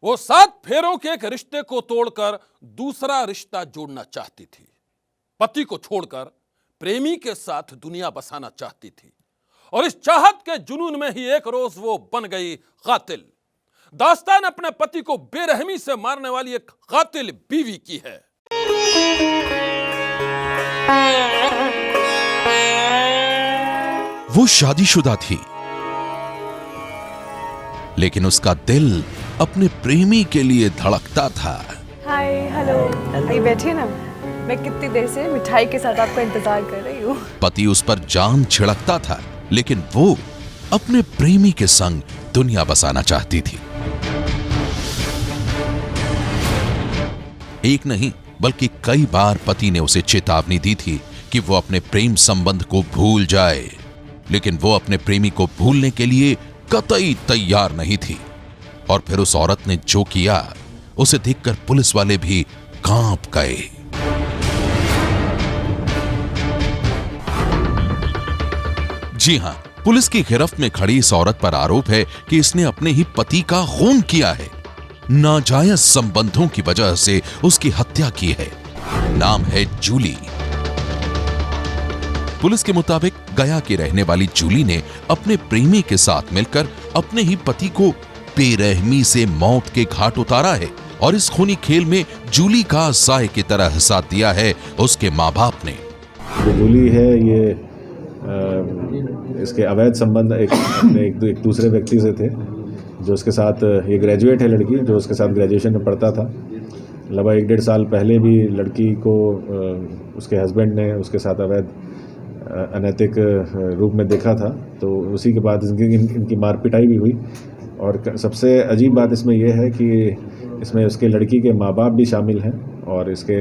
वो 7 फेरों के एक रिश्ते को तोड़कर दूसरा रिश्ता जोड़ना चाहती थी। पति को छोड़कर प्रेमी के साथ दुनिया बसाना चाहती थी और इस चाहत के जुनून में ही एक रोज वो बन गई कातिल। दास्तान अपने पति को बेरहमी से मारने वाली एक कातिल बीवी की है। वो शादीशुदा थी, लेकिन उसका दिल अपने प्रेमी के लिए धड़कता था। हाय, हेलो, आइए बैठिए ना। मैं कितनी देर से मिठाई के साथ आपका इंतजार कर रही हूँ। पति उस पर जान छिड़कता था, लेकिन वो अपने प्रेमी के संग दुनिया बसाना चाहती थी। एक नहीं बल्कि कई बार पति ने उसे चेतावनी दी थी कि वो अपने प्रेम संबंध को भूल जाए, लेकिन वो अपने प्रेमी को भूलने के लिए कतई तैयार नहीं थी। और फिर उस औरत ने जो किया, उसे देखकर पुलिस वाले भी कांप गए। जी हां, पुलिस की गिरफ्त में खड़ी इस औरत पर आरोप है कि इसने अपने ही पति का खून किया है। नाजायज संबंधों की वजह से उसकी हत्या की है। नाम है जूली। पुलिस के मुताबिक गया की रहने वाली जूली ने अपने प्रेमी के साथ मिलकर अपने ही पति को बेरहमी से मौत के घाट उतारा है और इस खूनी खेल में जूली का साए की तरह साथ दिया है उसके माँ बाप ने। जो जूली है ये इसके अवैध संबंध एक दूसरे व्यक्ति से थे, जो उसके साथ, ये ग्रेजुएट है लड़की, जो उसके साथ ग्रेजुएशन में पढ़ता था। लगभग 1-1.5 साल पहले भी लड़की को उसके हस्बैंड ने उसके साथ अवैध अनैतिक रूप में देखा था, तो उसी के बाद इनकी मार पिटाई भी हुई। और सबसे अजीब बात इसमें यह है कि इसमें उसके लड़की के माँ बाप भी शामिल हैं और इसके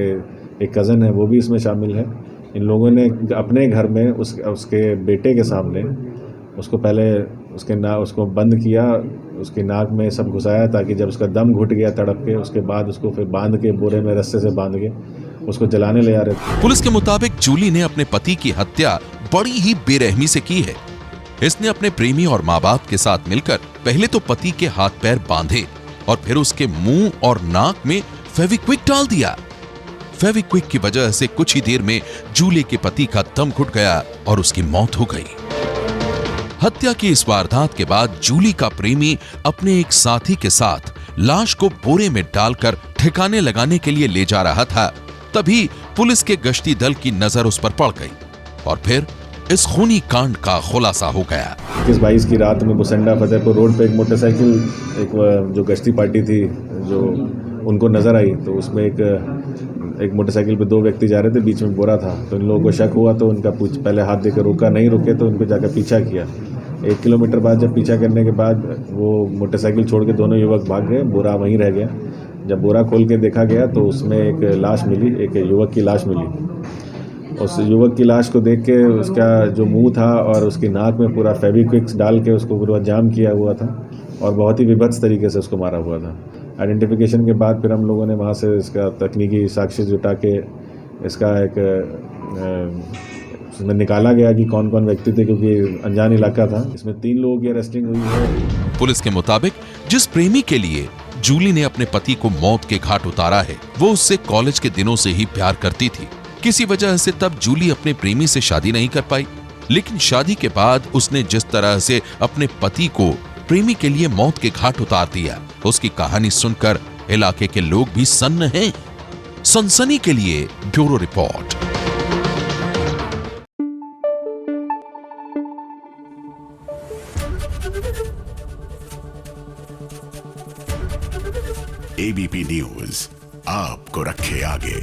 एक कज़न है, वो भी इसमें शामिल है। इन लोगों ने अपने घर में उसके बेटे के सामने उसको पहले उसको बंद किया, उसकी नाक में सब घुसाया, ताकि जब उसका दम घुट गया तड़प के, उसके बाद उसको फिर बांध के बोरे में रस्से से बांध के उसको जलाने ले आ रहे थे। पुलिस के मुताबिक जूली ने अपने पति की हत्या बड़ी ही बेरहमी से की है। इसने अपने प्रेमी और माँ बाप के साथ मिलकर पहले तो पति के हाथ पैर बांधे और फिर उसके मुंह और नाक में फेविक्विक डाल दिया। फेविक्विक की वजह से कुछ ही देर में जूली के पति का दम घुट गया और उसकी मौत हो गई। हत्या की इस वारदात के बाद जूली का प्रेमी अपने एक साथी के साथ लाश को बोरे में डालकर ठिकाने लगाने के लिए ले जा रहा था। तभी पुलिस के गश्ती दल की नजर उस पर पड़ गई और फिर इस खूनी कांड का खुलासा हो गया। 21-22 की रात में बुसंडा फतेहपुर रोड पे एक मोटरसाइकिल, जो गश्ती पार्टी थी, जो उनको नजर आई, तो उसमें एक मोटरसाइकिल पे 2 व्यक्ति जा रहे थे, बीच में बोरा था। तो इन लोगों को शक हुआ तो उनका पहले हाथ देकर रोका, नहीं रुके तो उनको जाकर पीछा किया। 1 किलोमीटर बाद जब पीछा करने के बाद वो मोटरसाइकिल छोड़ के दोनों युवक भाग गए, बोरा वहीं रह गया। जब बोरा खोल के देखा गया तो उसमें एक लाश मिली, एक युवक की लाश मिली। उस युवक की लाश को देख के उसका जो मुंह था और उसकी नाक में पूरा फेविक्विक डाल के उसको पूरा जाम किया हुआ था और बहुत ही विभत्स तरीके से उसको मारा हुआ था। आइडेंटिफिकेशन के बाद फिर हम लोगों ने वहाँ से इसका तकनीकी साक्ष्य जुटा के इसका इसमें निकाला गया कि कौन कौन व्यक्ति थे, क्योंकि अनजान इलाका था। इसमें 3 लोगों की अरेस्टिंग हुई है। पुलिस के मुताबिक जिस प्रेमी के लिए जूली ने अपने पति को मौत के घाट उतारा है, वो उससे कॉलेज के दिनों से ही प्यार करती थी। किसी वजह से तब जूली अपने प्रेमी से शादी नहीं कर पाई, लेकिन शादी के बाद उसने जिस तरह से अपने पति को प्रेमी के लिए मौत के घाट उतार दिया, उसकी कहानी सुनकर इलाके के लोग भी सन्न हैं। सनसनी के लिए ब्यूरो रिपोर्ट। एबीपी न्यूज आपको रखे आगे।